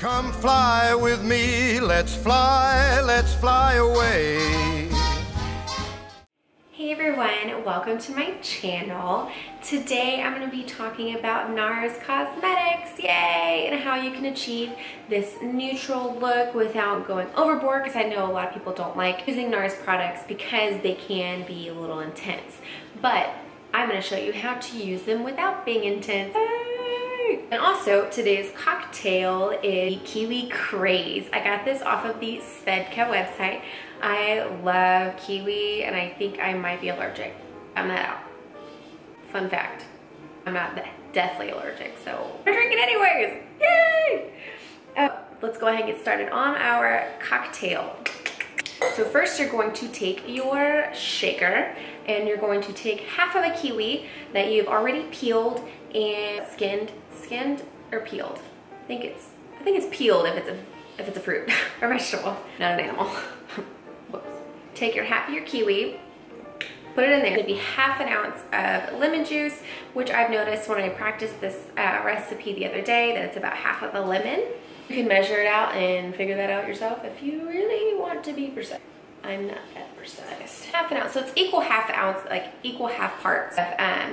Come fly with me, let's fly away. Hey everyone, welcome to my channel. Today I'm going to be talking about NARS Cosmetics, yay, and how you can achieve this neutral look without going overboard, because I know a lot of people don't like using NARS products because they can be a little intense. But I'm going to show you how to use them without being intense. And also, today's cocktail is Kiwi Kraze. I got this off of the Svedka website. I love kiwi, and I think I might be allergic. I'm not out. Fun fact, I'm not deathly allergic, so I'm drinking anyways. Yay! Let's go ahead and get started on our cocktail. So first you're going to take your shaker, and you're going to take half of a kiwi that you've already peeled and skinned or peeled. I think it's peeled if it's a fruit or vegetable, not an animal. Whoops. Take your half of your kiwi, put it in there. It'd be half an ounce of lemon juice, which I've noticed when I practiced this recipe the other day that it's about half of a lemon. You can measure it out and figure that out yourself if you really want to be precise. I'm not that precise. Half an ounce, so it's equal half ounce, like equal half parts.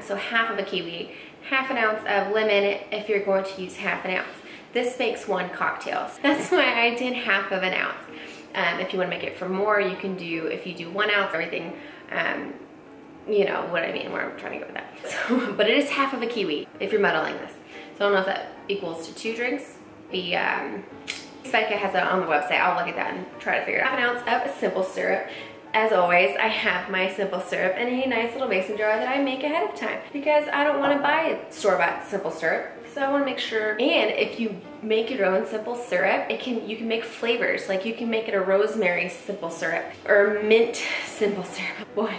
So half of a kiwi, half an ounce of lemon if you're going to use half an ounce. This makes one cocktail. So that's why I did half of an ounce. If you want to make it for more, you can do, if you do 1 ounce, everything, you know what I mean, where I'm trying to go with that. So, but it is half of a kiwi if you're muddling this. So I don't know if that equals to 2 drinks. The Vodka has it on the website. I'll look at that and try to figure it out. Half an ounce of simple syrup. As always, I have my simple syrup in a nice little mason jar that I make ahead of time because I don't want to buy store-bought simple syrup. So I want to make sure, and if you make your own simple syrup, you can make flavors. Like you can make it a rosemary simple syrup or mint simple syrup. Boys.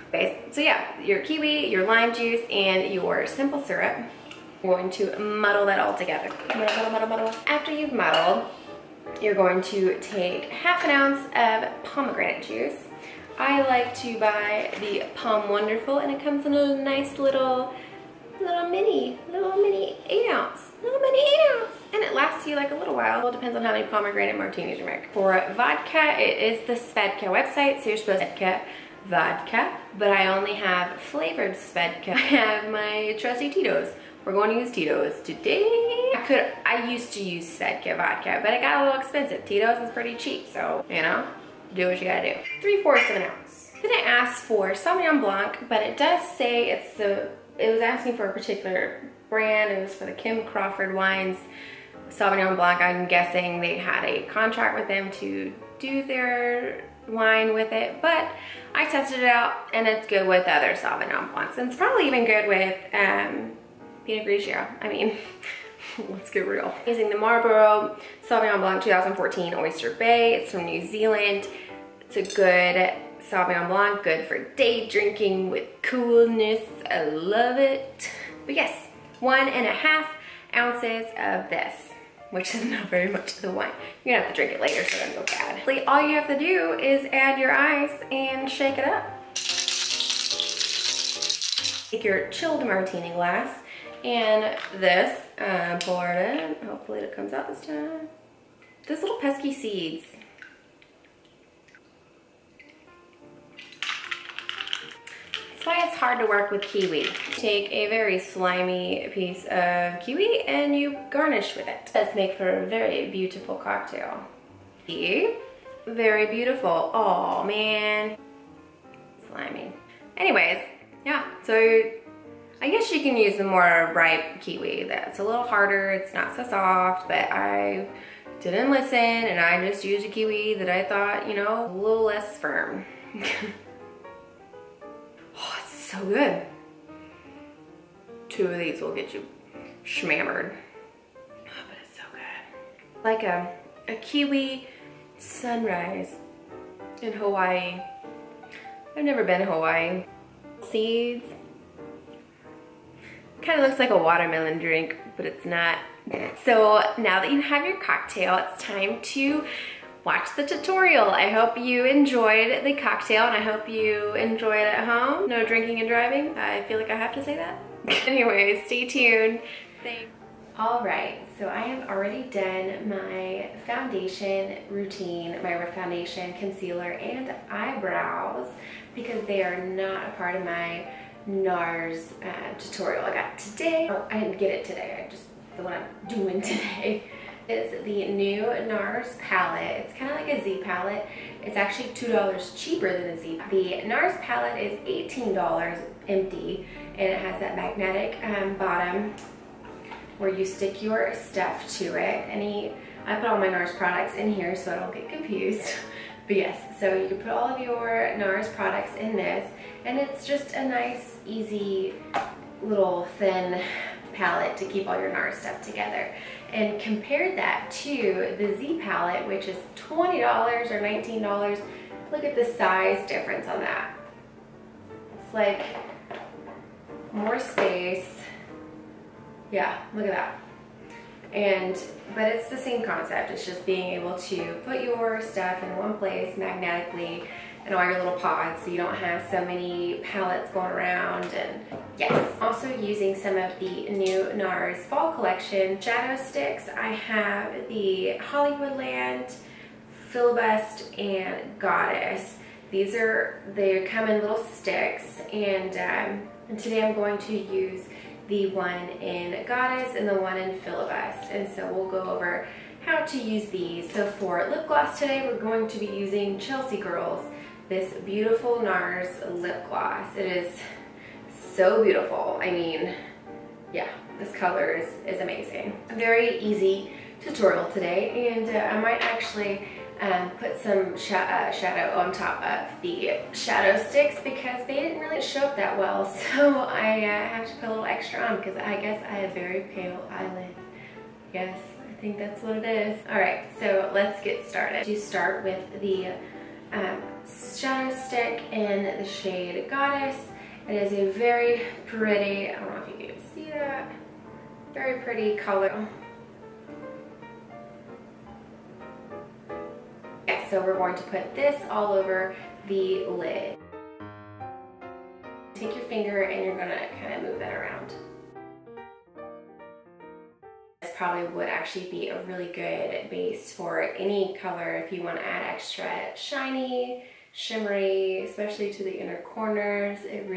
Okay, so yeah, your kiwi, your lime juice, and your simple syrup. We're going to muddle that all together. Muddle, muddle, muddle. After you've muddled, you're going to take half an ounce of pomegranate juice. I like to buy the Palm Wonderful, and it comes in a nice little mini 8 ounce. Little mini 8 ounce. And it lasts you like a little while. Well, it depends on how many pomegranate martinis you make. For vodka, it is the Svedka website, so you're supposed to Svedka vodka, but I only have flavored Svedka. I have my trusty Tito's. We're going to use Tito's today. I used to use Svedka vodka, but it got a little expensive. Tito's is pretty cheap, so, you know, do what you gotta do. 3/4 of an ounce. Didn't ask for Sauvignon Blanc, but it does say it was asking for a particular brand. It was for the Kim Crawford wines. Sauvignon Blanc, I'm guessing they had a contract with them to do their wine with it, but I tested it out and it's good with other Sauvignon Blancs. And it's probably even good with Pinot Grigio. I mean, let's get real. Using the Marlboro Sauvignon Blanc 2014 Oyster Bay. It's from New Zealand. It's a good Sauvignon Blanc, good for day drinking with coolness. I love it. But yes, 1.5 ounces of this, which is not very much of the wine. You're gonna have to drink it later so it doesn't go bad. All you have to do is add your ice and shake it up. Take your chilled martini glass and this, pour it in. Hopefully it comes out this time. Those little pesky seeds. That's why it's hard to work with kiwi. Take a very slimy piece of kiwi and you garnish with it. Let's make for a very beautiful cocktail. See? Very beautiful. Oh man. Slimy. Anyways, yeah, so I guess you can use the more ripe kiwi. That's a little harder, it's not so soft, but I didn't listen and I just used a kiwi that I thought, you know, a little less firm. Oh, it's so good. 2 of these will get you schmammered. Oh, but it's so good. Like a kiwi sunrise in Hawaii. I've never been to Hawaii. Seeds. Kind of looks like a watermelon drink, but it's not. So now that you have your cocktail, it's time to watch the tutorial. I hope you enjoyed the cocktail and I hope you enjoy it at home. No drinking and driving. I feel like I have to say that. Anyways, stay tuned. Thanks. Alright, so I have already done my foundation routine, my foundation, concealer, and eyebrows because they are not a part of my NARS tutorial I got today. Oh, I didn't get it today, I just, the one I'm doing today is the new NARS palette. It's kind of like a Z palette. It's actually $2 cheaper than a Z. The NARS palette is $18 empty, and it has that magnetic bottom where you stick your stuff to it. I put all my NARS products in here so I don't get confused. But yes, so you can put all of your NARS products in this, and it's just a nice, easy, little thin palette to keep all your NARS stuff together. And compare that to the Z palette, which is $20 or $19. Look at the size difference on that. It's like more space. Yeah, look at that. But it's the same concept. It's just being able to put your stuff in one place magnetically and all your little pods so you don't have so many palettes going around. And yes, also using some of the new NARS Fall Collection shadow sticks. I have the Hollywoodland, Filibuste, and Goddess. They come in little sticks, and today I'm going to use the one in Goddess and the one in Filibuste, and so we'll go over how to use these. So for lip gloss today, we're going to be using Chelsea Girls, this beautiful NARS lip gloss. It is so beautiful. I mean, yeah, this color is amazing. A very easy tutorial today, and I might actually put some shadow on top of the shadow sticks because they didn't really show up that well, so I have to put a little extra on because I guess I have very pale eyelids. Yes, I think that's what it is. Alright, so let's get started. To start with the shadow stick in the shade Goddess. It is a very pretty, I don't know if you can see that, very pretty color. So we're going to put this all over the lid. Take your finger and you're going to kind of move that around. This probably would actually be a really good base for any color if you want to add extra shiny, shimmery, especially to the inner corners. It's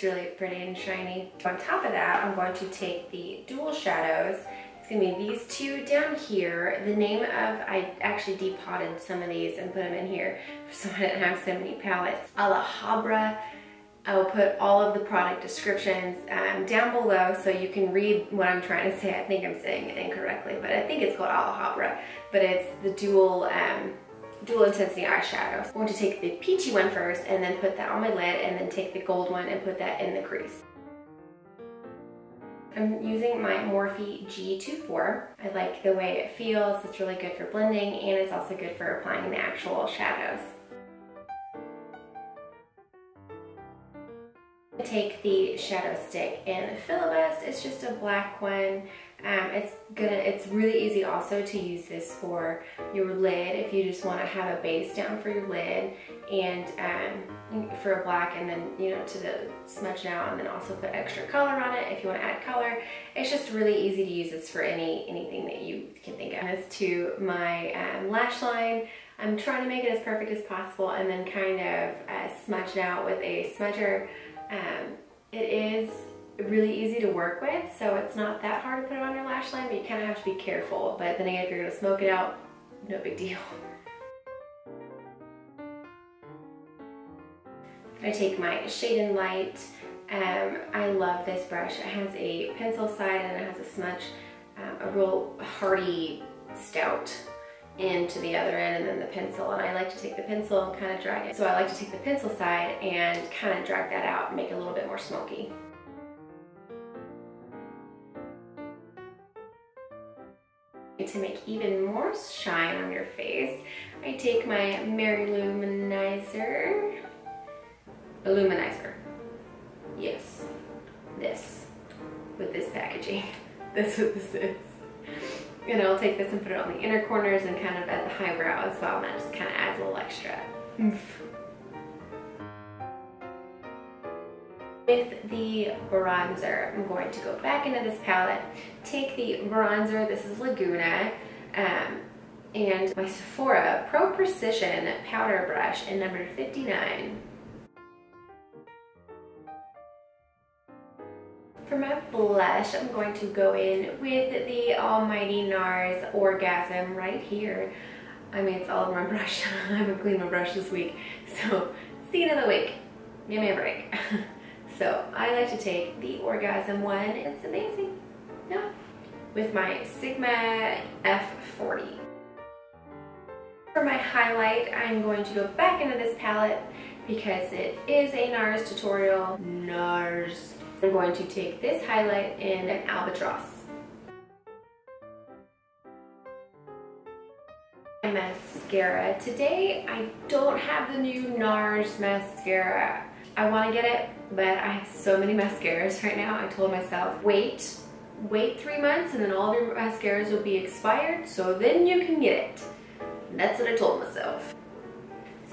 really pretty and shiny. On top of that, I'm going to take the dual shadows. It's gonna be these two down here. The name of, I actually depotted some of these and put them in here so I didn't have so many palettes. Alhambra. I will put all of the product descriptions down below so you can read what I'm trying to say. I think I'm saying it incorrectly, but I think it's called Alhambra, but it's the dual intensity eyeshadow. I'm going to take the peachy one first and then put that on my lid, and then take the gold one and put that in the crease. I'm using my Morphe G24. I like the way it feels. It's really good for blending, and it's also good for applying the actual shadows. Take the shadow stick in Filibuste. It's just a black one. It's really easy also to use this for your lid if you just want to have a base down for your lid, and for a black, and then to smudge out, and then also put extra color on it if you want to add color. It's just really easy to use this for anything that you can think of. As to my lash line, I'm trying to make it as perfect as possible, and then kind of smudge it out with a smudger. It is really easy to work with, so it's not that hard to put it on your lash line, but you kind of have to be careful. But then again, if you're going to smoke it out, no big deal. I take my Shade and Light. I love this brush. It has a pencil side and it has a smudge, a real hearty stout end to the other end, and then the pencil. And I like to take the pencil and kind of drag it. So I like to take the pencil side and kind of drag that out and make it a little bit more smoky. To make even more shine on your face, I take my Mary Lou-Manizer. Yes, this, with this packaging. That's what this is. And I'll take this and put it on the inner corners and kind of at the highbrow as well, and that just kind of adds a little extra oomph. With the bronzer, I'm going to go back into this palette, take the bronzer, this is Laguna, and my Sephora Pro Precision powder brush in number 59. For my blush, I'm going to go in with the almighty NARS Orgasm right here. I mean, it's all over my brush. I haven't cleaned my brush this week, so scene of the week. Give me a break. So I like to take the Orgasm one. It's amazing. Yeah. With my Sigma F40. For my highlight, I'm going to go back into this palette because it is a NARS tutorial. NARS. I'm going to take this highlight in an Albatross. My mascara. Today, I don't have the new NARS mascara. I want to get it, but I have so many mascaras right now. I told myself, wait 3 months and then all of your mascaras will be expired, so then you can get it. And that's what I told myself.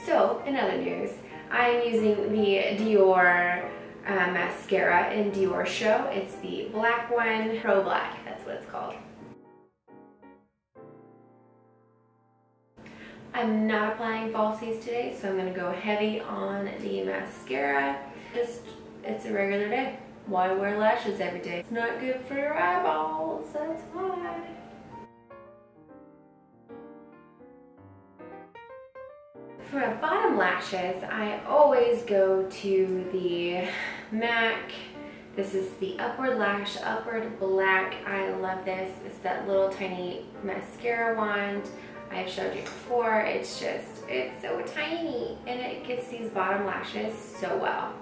So, in other news, I'm using the Dior mascara in Diorshow. It's the black one, Pro Black, that's what it's called. I'm not applying falsies today, so I'm going to go heavy on the mascara. It's a regular day. Why wear lashes every day? It's not good for your eyeballs, that's why. For my bottom lashes, I always go to the MAC. This is the Upward Lash, Upward Black. I love this. It's that little tiny mascara wand. I've showed you before. It's so tiny and it gets these bottom lashes so well.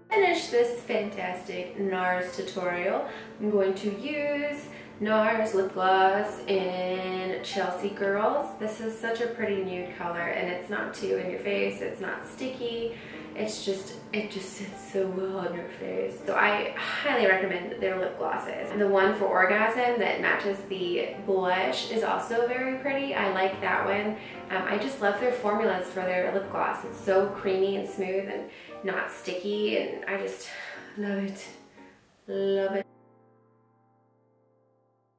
Finish this fantastic NARS tutorial. I'm going to use NARS Lip Gloss in Chelsea Girls. This is such a pretty nude color and it's not too in your face, it's not sticky. It just sits so well on your face. So I highly recommend their lip glosses. The one for Orgasm that matches the blush is also very pretty. I like that one. I just love their formulas for their lip gloss. It's so creamy and smooth and not sticky, and I just love it. Love it.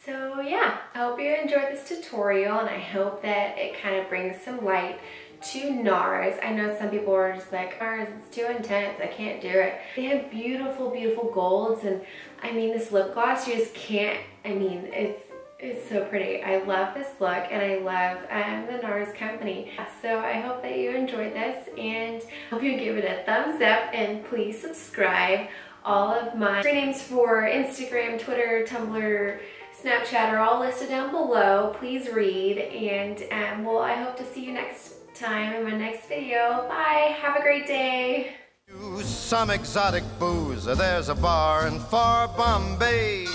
So yeah, I hope you enjoyed this tutorial and I hope that it kind of brings some light to NARS. I know some people are just like, NARS, it's too intense, I can't do it. They have beautiful, beautiful golds, and I mean this lip gloss, you just can't, I mean, it's so pretty. I love this look and I love the NARS company. So I hope that you enjoyed this and hope you give it a thumbs up and please subscribe. All of my names for Instagram, Twitter, Tumblr, Snapchat are all listed down below. Please read, and well, I hope to see you next time in my next video. Bye, have a great day. Some exotic booze, there's a bar in far Bombay.